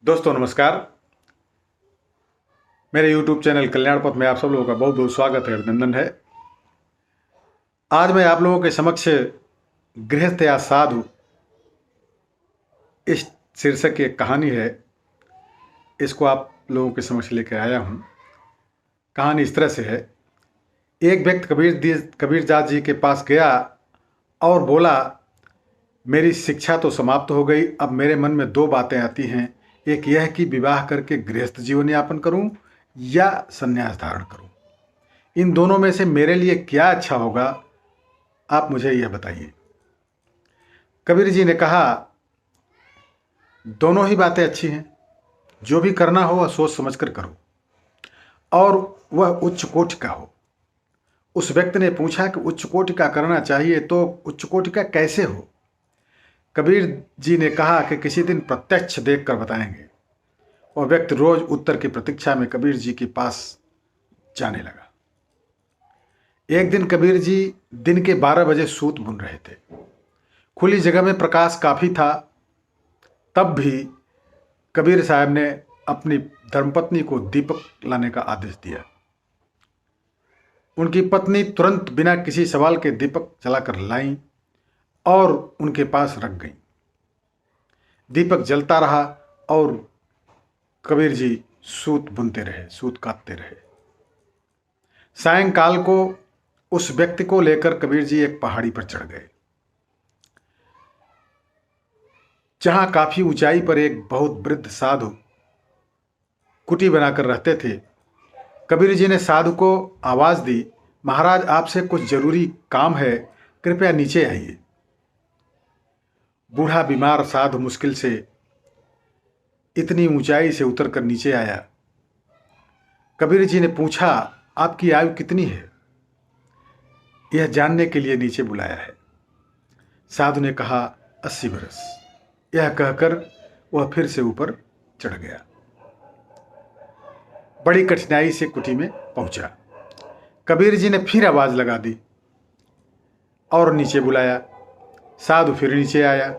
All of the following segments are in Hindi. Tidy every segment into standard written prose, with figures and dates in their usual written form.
दोस्तों नमस्कार। मेरे YouTube चैनल कल्याण पथ में आप सब लोगों का बहुत बहुत स्वागत है, अभिनंदन है। आज मैं आप लोगों के समक्ष गृहस्थ या साधु इस शीर्षक की एक कहानी है, इसको आप लोगों के समक्ष लेकर आया हूँ। कहानी इस तरह से है। एक व्यक्ति कबीरदास जी के पास गया और बोला, मेरी शिक्षा तो समाप्त हो गई, अब मेरे मन में दो बातें आती हैं। एक यह कि विवाह करके गृहस्थ जीवन यापन करूं या संन्यास धारण करूं। इन दोनों में से मेरे लिए क्या अच्छा होगा, आप मुझे यह बताइए। कबीर जी ने कहा, दोनों ही बातें अच्छी हैं, जो भी करना हो वह सोच समझ कर करो और वह उच्च कोटि का हो। उस व्यक्ति ने पूछा कि उच्च कोटि का करना चाहिए तो उच्च कोटि का कैसे हो। कबीर जी ने कहा कि किसी दिन प्रत्यक्ष देखकर बताएंगे। और व्यक्ति रोज उत्तर की प्रतीक्षा में कबीर जी के पास जाने लगा। एक दिन कबीर जी दिन के 12 बजे सूत बुन रहे थे। खुली जगह में प्रकाश काफी था। तब भी कबीर साहब ने अपनी धर्मपत्नी को दीपक लाने का आदेश दिया। उनकी पत्नी तुरंत बिना किसी सवाल के दीपक जलाकर लाई और उनके पास रख गई। दीपक जलता रहा और कबीर जी सूत बुनते रहे, सूत काटते रहे। सायंकाल को उस व्यक्ति को लेकर कबीर जी एक पहाड़ी पर चढ़ गए, जहां काफी ऊंचाई पर एक बहुत वृद्ध साधु कुटी बनाकर रहते थे। कबीर जी ने साधु को आवाज दी, महाराज आपसे कुछ जरूरी काम है, कृपया नीचे आइए। बूढ़ा बीमार साधु मुश्किल से इतनी ऊंचाई से उतरकर नीचे आया। कबीर जी ने पूछा, आपकी आयु कितनी है, यह जानने के लिए नीचे बुलाया है। साधु ने कहा, 80 वर्ष। यह कहकर वह फिर से ऊपर चढ़ गया। बड़ी कठिनाई से कुटी में पहुंचा। कबीर जी ने फिर आवाज लगा दी और नीचे बुलाया। साधु फिर नीचे आया।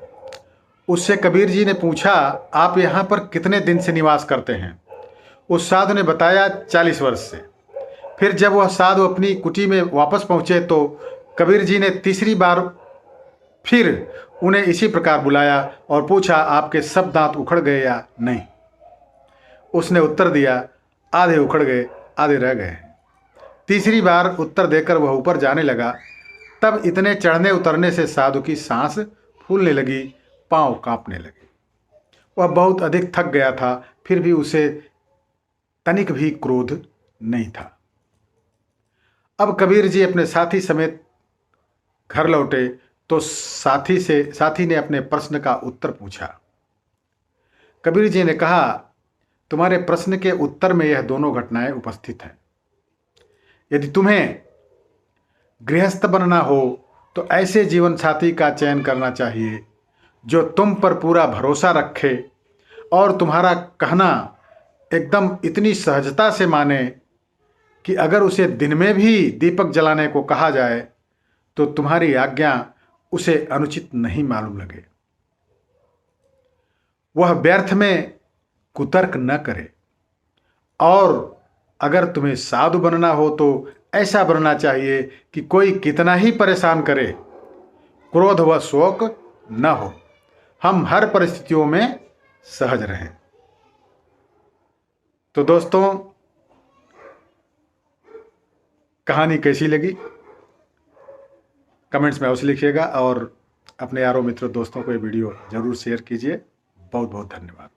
उससे कबीर जी ने पूछा, आप यहाँ पर कितने दिन से निवास करते हैं। उस साधु ने बताया, 40 वर्ष से। फिर जब वह साधु अपनी कुटी में वापस पहुंचे तो कबीर जी ने तीसरी बार फिर उन्हें इसी प्रकार बुलाया और पूछा, आपके सब दांत उखड़ गए या नहीं। उसने उत्तर दिया, आधे उखड़ गए, आधे रह गए। तीसरी बार उत्तर देकर वह ऊपर जाने लगा। तब इतने चढ़ने उतरने से साधु की सांस फूलने लगी, पांव कांपने लगे। वह बहुत अधिक थक गया था, फिर भी उसे तनिक भी क्रोध नहीं था। अब कबीर जी अपने साथी समेत घर लौटे तो साथी ने अपने प्रश्न का उत्तर पूछा। कबीर जी ने कहा, तुम्हारे प्रश्न के उत्तर में यह दोनों घटनाएं उपस्थित हैं। यदि तुम्हें गृहस्थ बनना हो तो ऐसे जीवन साथी का चयन करना चाहिए जो तुम पर पूरा भरोसा रखे और तुम्हारा कहना एकदम इतनी सहजता से माने कि अगर उसे दिन में भी दीपक जलाने को कहा जाए तो तुम्हारी आज्ञा उसे अनुचित नहीं मालूम लगे। वह व्यर्थ में कुतर्क न करे और अगर तुम्हें साधु बनना हो तो ऐसा बनना चाहिए कि कोई कितना ही परेशान करे, क्रोध व शोक न हो। हम हर परिस्थितियों में सहज रहें। तो दोस्तों, कहानी कैसी लगी कमेंट्स में अवश्य लिखिएगा और अपने यारों मित्रों दोस्तों को ये वीडियो जरूर शेयर कीजिए। बहुत बहुत धन्यवाद।